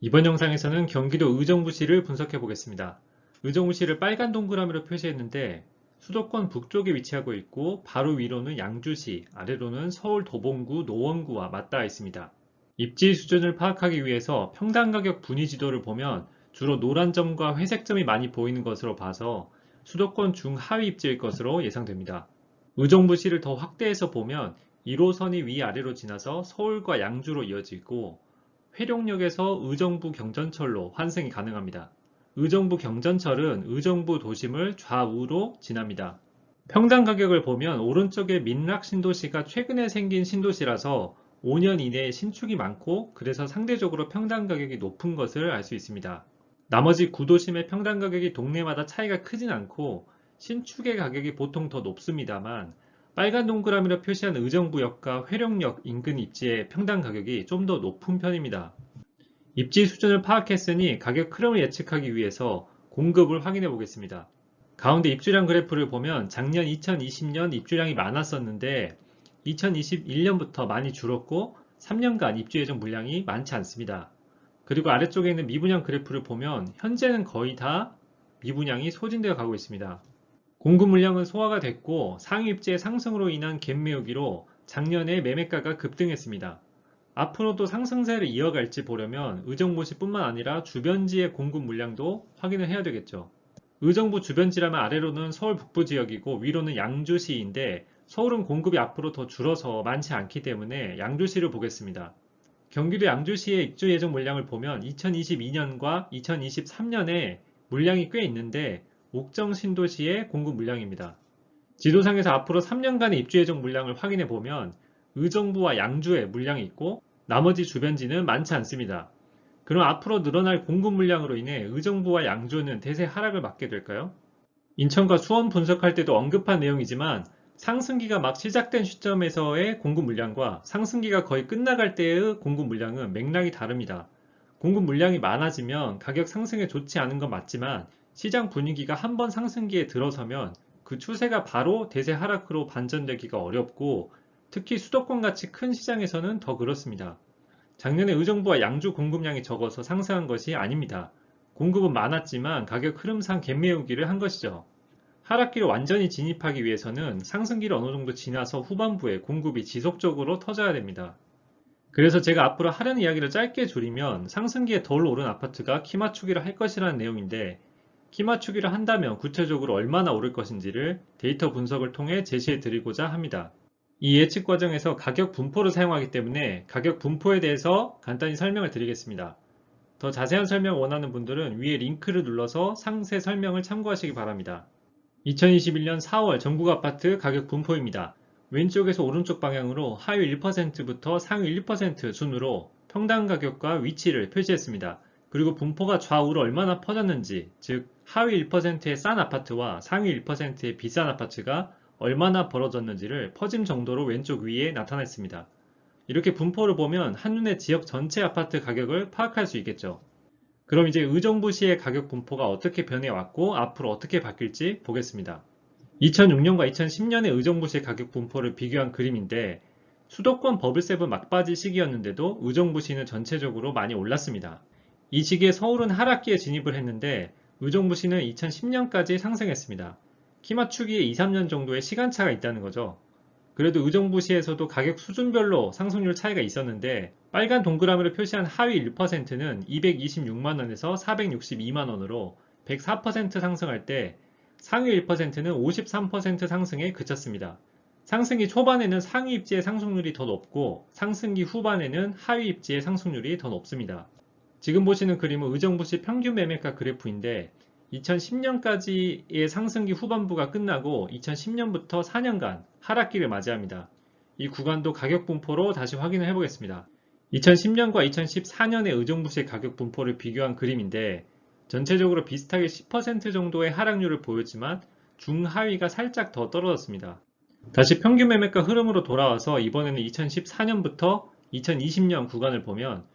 이번 영상에서는 경기도 의정부시를 분석해 보겠습니다. 의정부시를 빨간 동그라미로 표시했는데 수도권 북쪽에 위치하고 있고 바로 위로는 양주시, 아래로는 서울 도봉구, 노원구와 맞닿아 있습니다. 입지 수준을 파악하기 위해서 평당 가격 분위 지도를 보면 주로 노란 점과 회색 점이 많이 보이는 것으로 봐서 수도권 중하위 입지일 것으로 예상됩니다. 의정부시를 더 확대해서 보면 1호선이 위아래로 지나서 서울과 양주로 이어지고 회룡역에서 의정부 경전철로 환승이 가능합니다. 의정부 경전철은 의정부 도심을 좌우로 지납니다. 평당 가격을 보면 오른쪽에 민락 신도시가 최근에 생긴 신도시라서 5년 이내에 신축이 많고 그래서 상대적으로 평당 가격이 높은 것을 알 수 있습니다. 나머지 구도심의 평당 가격이 동네마다 차이가 크진 않고 신축의 가격이 보통 더 높습니다만 빨간 동그라미로 표시한 의정부역과 회룡역 인근 입지의 평당 가격이 좀 더 높은 편입니다. 입지 수준을 파악했으니 가격 흐름을 예측하기 위해서 공급을 확인해 보겠습니다. 가운데 입주량 그래프를 보면 작년 2020년 입주량이 많았었는데 2021년부터 많이 줄었고 3년간 입주 예정 물량이 많지 않습니다. 그리고 아래쪽에 있는 미분양 그래프를 보면 현재는 거의 다 미분양이 소진되어 가고 있습니다. 공급 물량은 소화가 됐고 상위 입지의 상승으로 인한 갭 메우기로 작년에 매매가가 급등했습니다. 앞으로도 상승세를 이어갈지 보려면 의정부시뿐만 아니라 주변지의 공급 물량도 확인을 해야 되겠죠. 의정부 주변지라면 아래로는 서울 북부 지역이고 위로는 양주시인데 서울은 공급이 앞으로 더 줄어서 많지 않기 때문에 양주시를 보겠습니다. 경기도 양주시의 입주 예정 물량을 보면 2022년과 2023년에 물량이 꽤 있는데 옥정 신도시의 공급 물량입니다. 지도상에서 앞으로 3년간의 입주 예정 물량을 확인해 보면 의정부와 양주에 물량이 있고 나머지 주변지는 많지 않습니다. 그럼 앞으로 늘어날 공급 물량으로 인해 의정부와 양주는 대세 하락을 맞게 될까요? 인천과 수원 분석할 때도 언급한 내용이지만 상승기가 막 시작된 시점에서의 공급 물량과 상승기가 거의 끝나갈 때의 공급 물량은 맥락이 다릅니다. 공급 물량이 많아지면 가격 상승에 좋지 않은 건 맞지만 시장 분위기가 한번 상승기에 들어서면 그 추세가 바로 대세 하락으로 반전되기가 어렵고 특히 수도권 같이 큰 시장에서는 더 그렇습니다. 작년에 의정부와 양주 공급량이 적어서 상승한 것이 아닙니다. 공급은 많았지만 가격 흐름상 갭 메우기를 한 것이죠. 하락기를 완전히 진입하기 위해서는 상승기를 어느 정도 지나서 후반부에 공급이 지속적으로 터져야 됩니다. 그래서 제가 앞으로 하려는 이야기를 짧게 줄이면 상승기에 덜 오른 아파트가 키 맞추기를 할 것이라는 내용인데 키 맞추기를 한다면 구체적으로 얼마나 오를 것인지를 데이터 분석을 통해 제시해 드리고자 합니다. 이 예측 과정에서 가격 분포를 사용하기 때문에 가격 분포에 대해서 간단히 설명을 드리겠습니다. 더 자세한 설명을 원하는 분들은 위에 링크를 눌러서 상세 설명을 참고하시기 바랍니다. 2021년 4월 전국 아파트 가격 분포입니다. 왼쪽에서 오른쪽 방향으로 하위 1%부터 상위 1% 순으로 평당 가격과 위치를 표시했습니다. 그리고 분포가 좌우로 얼마나 퍼졌는지, 즉 하위 1%의 싼 아파트와 상위 1%의 비싼 아파트가 얼마나 벌어졌는지를 퍼짐 정도로 왼쪽 위에 나타냈습니다. 이렇게 분포를 보면 한눈에 지역 전체 아파트 가격을 파악할 수 있겠죠. 그럼 이제 의정부시의 가격 분포가 어떻게 변해왔고 앞으로 어떻게 바뀔지 보겠습니다. 2006년과 2010년의 의정부시의 가격 분포를 비교한 그림인데 수도권 버블세븐 막바지 시기였는데도 의정부시는 전체적으로 많이 올랐습니다. 이 시기에 서울은 하락기에 진입을 했는데 의정부시는 2010년까지 상승했습니다. 키 맞추기에 2, 3년 정도의 시간차가 있다는 거죠. 그래도 의정부시에서도 가격 수준별로 상승률 차이가 있었는데 빨간 동그라미로 표시한 하위 1%는 226만원에서 462만원으로 104% 상승할 때 상위 1%는 53% 상승에 그쳤습니다. 상승기 초반에는 상위 입지의 상승률이 더 높고 상승기 후반에는 하위 입지의 상승률이 더 높습니다. 지금 보시는 그림은 의정부시 평균 매매가 그래프인데 2010년까지의 상승기 후반부가 끝나고 2010년부터 4년간 하락기를 맞이합니다. 이 구간도 가격 분포로 다시 확인을 해보겠습니다. 2010년과 2014년의 의정부시의 가격 분포를 비교한 그림인데 전체적으로 비슷하게 10% 정도의 하락률을 보였지만 중하위가 살짝 더 떨어졌습니다. 다시 평균 매매가 흐름으로 돌아와서 이번에는 2014년부터 2020년 구간을 보면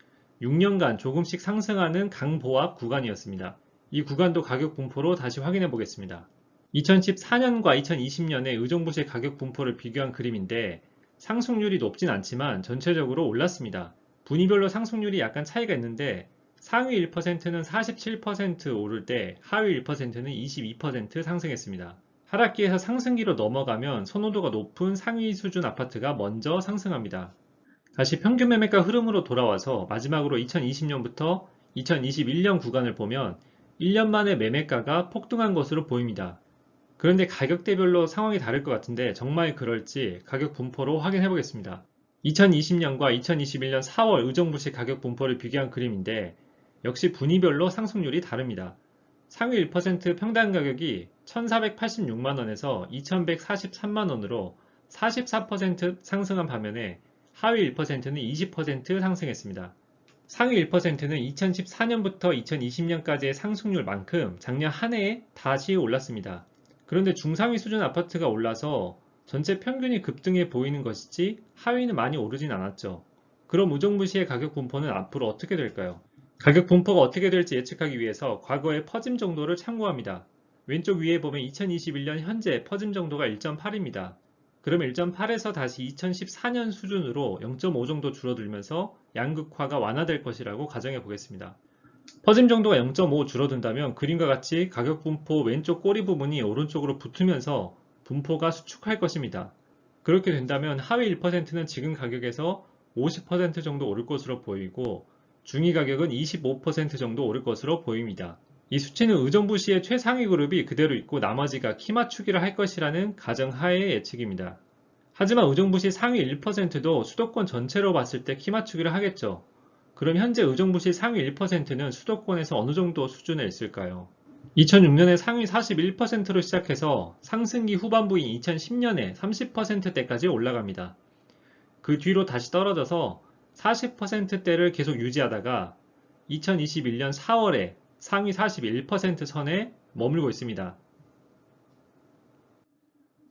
6년간 조금씩 상승하는 강보합 구간이었습니다. 이 구간도 가격 분포로 다시 확인해 보겠습니다. 2014년과 2020년의 의정부시의 가격 분포를 비교한 그림인데 상승률이 높진 않지만 전체적으로 올랐습니다. 분위별로 상승률이 약간 차이가 있는데 상위 1%는 47% 오를 때 하위 1%는 22% 상승했습니다. 하락기에서 상승기로 넘어가면 선호도가 높은 상위 수준 아파트가 먼저 상승합니다. 다시 평균 매매가 흐름으로 돌아와서 마지막으로 2020년부터 2021년 구간을 보면 1년 만에 매매가가 폭등한 것으로 보입니다. 그런데 가격대별로 상황이 다를 것 같은데 정말 그럴지 가격 분포로 확인해 보겠습니다. 2020년과 2021년 4월 의정부시 가격 분포를 비교한 그림인데 역시 분위별로 상승률이 다릅니다. 상위 1% 평당 가격이 1,486만원에서 2,143만원으로 44% 상승한 반면에 하위 1%는 20% 상승했습니다. 상위 1%는 2014년부터 2020년까지의 상승률만큼 작년 한 해에 다시 올랐습니다. 그런데 중상위 수준 아파트가 올라서 전체 평균이 급등해 보이는 것이지 하위는 많이 오르진 않았죠. 그럼 의정부시의 가격 분포는 앞으로 어떻게 될까요? 가격 분포가 어떻게 될지 예측하기 위해서 과거의 퍼짐 정도를 참고합니다. 왼쪽 위에 보면 2021년 현재 퍼짐 정도가 1.8입니다. 그러면 1.8에서 다시 2014년 수준으로 0.5 정도 줄어들면서 양극화가 완화될 것이라고 가정해 보겠습니다. 퍼짐 정도가 0.5 줄어든다면 그림과 같이 가격 분포 왼쪽 꼬리 부분이 오른쪽으로 붙으면서 분포가 수축할 것입니다. 그렇게 된다면 하위 1%는 지금 가격에서 50% 정도 오를 것으로 보이고 중위 가격은 25% 정도 오를 것으로 보입니다. 이 수치는 의정부시의 최상위 그룹이 그대로 있고 나머지가 키 맞추기를 할 것이라는 가정하에 예측입니다. 하지만 의정부시 상위 1%도 수도권 전체로 봤을 때 키 맞추기를 하겠죠. 그럼 현재 의정부시 상위 1%는 수도권에서 어느 정도 수준에 있을까요? 2006년에 상위 41%로 시작해서 상승기 후반부인 2010년에 30%대까지 올라갑니다. 그 뒤로 다시 떨어져서 40%대를 계속 유지하다가 2021년 4월에 상위 41% 선에 머물고 있습니다.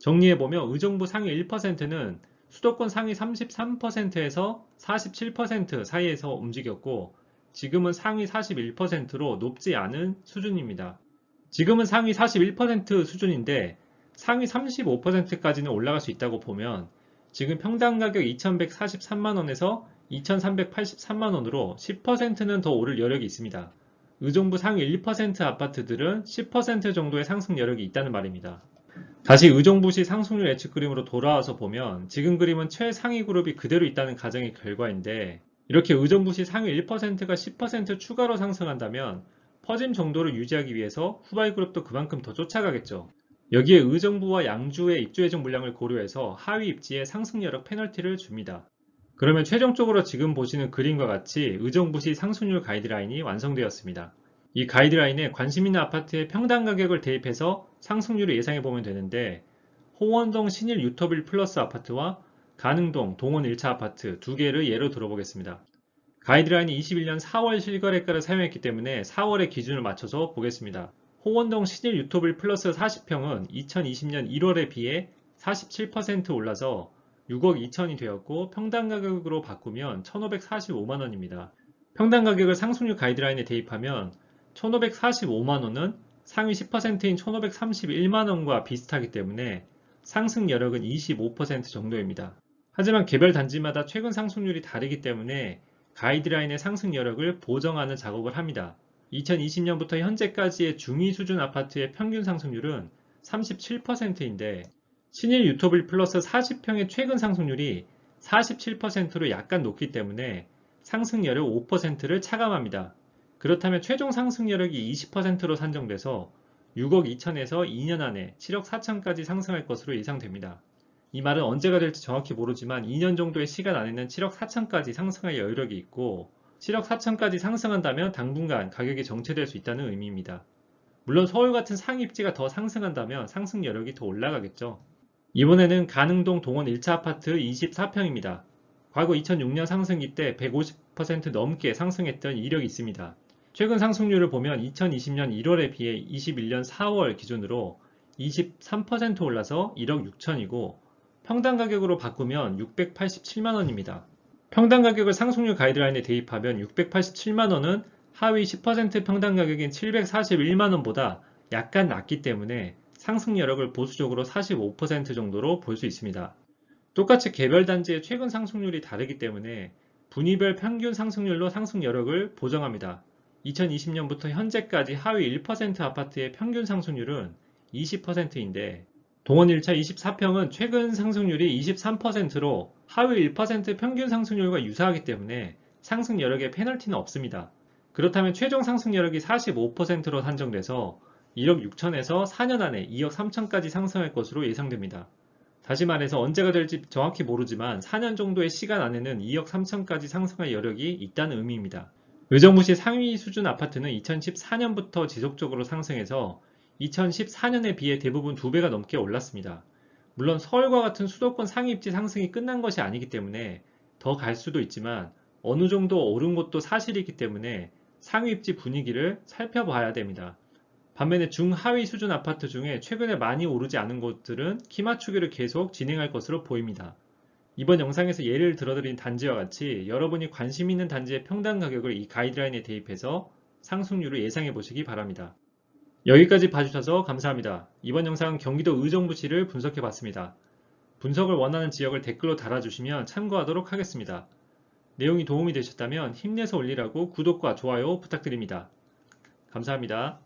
정리해보면 의정부 상위 1%는 수도권 상위 33%에서 47% 사이에서 움직였고 지금은 상위 41%로 높지 않은 수준입니다. 지금은 상위 41% 수준인데 상위 35%까지는 올라갈 수 있다고 보면 지금 평당 가격 2,143만원에서 2,383만원으로 10%는 더 오를 여력이 있습니다. 의정부 상위 1% 아파트들은 10% 정도의 상승 여력이 있다는 말입니다. 다시 의정부시 상승률 예측 그림으로 돌아와서 보면 지금 그림은 최상위 그룹이 그대로 있다는 가정의 결과인데 이렇게 의정부시 상위 1%가 10% 추가로 상승한다면 퍼짐 정도를 유지하기 위해서 후발 그룹도 그만큼 더 쫓아가겠죠. 여기에 의정부와 양주의 입주 예정 물량을 고려해서 하위 입지에 상승 여력 페널티를 줍니다. 그러면 최종적으로 지금 보시는 그림과 같이 의정부시 상승률 가이드라인이 완성되었습니다. 이 가이드라인에 관심 있는 아파트의 평당 가격을 대입해서 상승률을 예상해 보면 되는데 홍원동 신일 유토빌 플러스 아파트와 가능동 동원 1차 아파트 두 개를 예로 들어보겠습니다. 가이드라인이 21년 4월 실거래가를 사용했기 때문에 4월의 기준을 맞춰서 보겠습니다. 홍원동 신일 유토빌 플러스 40평은 2020년 1월에 비해 47% 올라서 6억 2천이 되었고 평당 가격으로 바꾸면 1,545만원입니다. 평당 가격을 상승률 가이드라인에 대입하면 1,545만원은 상위 10%인 1,531만원과 비슷하기 때문에 상승 여력은 25% 정도입니다. 하지만 개별 단지마다 최근 상승률이 다르기 때문에 가이드라인의 상승 여력을 보정하는 작업을 합니다. 2020년부터 현재까지의 중위 수준 아파트의 평균 상승률은 37%인데 신일 유토빌 플러스 40평의 최근 상승률이 47%로 약간 높기 때문에 상승 여력 5%를 차감합니다. 그렇다면 최종 상승 여력이 20%로 산정돼서 6억 2천에서 2년 안에 7억 4천까지 상승할 것으로 예상됩니다. 이 말은 언제가 될지 정확히 모르지만 2년 정도의 시간 안에는 7억 4천까지 상승할 여력이 있고 7억 4천까지 상승한다면 당분간 가격이 정체될 수 있다는 의미입니다. 물론 서울 같은 상위 입지가 더 상승한다면 상승 여력이 더 올라가겠죠. 이번에는 가능동 동원 1차 아파트 24평입니다. 과거 2006년 상승기 때 150% 넘게 상승했던 이력이 있습니다. 최근 상승률을 보면 2020년 1월에 비해 21년 4월 기준으로 23% 올라서 1억 6천이고 평당 가격으로 바꾸면 687만원입니다. 평당 가격을 상승률 가이드라인에 대입하면 687만원은 하위 10% 평당 가격인 741만원보다 약간 낮기 때문에 상승 여력을 보수적으로 45% 정도로 볼 수 있습니다. 똑같이 개별 단지의 최근 상승률이 다르기 때문에 분위별 평균 상승률로 상승 여력을 보정합니다. 2020년부터 현재까지 하위 1% 아파트의 평균 상승률은 20%인데 동원 1차 24평은 최근 상승률이 23%로 하위 1% 평균 상승률과 유사하기 때문에 상승 여력에 페널티는 없습니다. 그렇다면 최종 상승 여력이 45%로 산정돼서 1억 6천에서 4년 안에 2억 3천까지 상승할 것으로 예상됩니다. 다시 말해서 언제가 될지 정확히 모르지만 4년 정도의 시간 안에는 2억 3천까지 상승할 여력이 있다는 의미입니다. 의정부시 상위 수준 아파트는 2014년부터 지속적으로 상승해서 2014년에 비해 대부분 2배가 넘게 올랐습니다. 물론 서울과 같은 수도권 상위 입지 상승이 끝난 것이 아니기 때문에 더 갈 수도 있지만 어느 정도 오른 것도 사실이기 때문에 상위 입지 분위기를 살펴봐야 됩니다. 반면에 중하위 수준 아파트 중에 최근에 많이 오르지 않은 곳들은 키 맞추기를 계속 진행할 것으로 보입니다. 이번 영상에서 예를 들어드린 단지와 같이 여러분이 관심 있는 단지의 평당 가격을 이 가이드라인에 대입해서 상승률을 예상해 보시기 바랍니다. 여기까지 봐주셔서 감사합니다. 이번 영상은 경기도 의정부시를 분석해 봤습니다. 분석을 원하는 지역을 댓글로 달아주시면 참고하도록 하겠습니다. 내용이 도움이 되셨다면 힘내서 올리라고 구독과 좋아요 부탁드립니다. 감사합니다.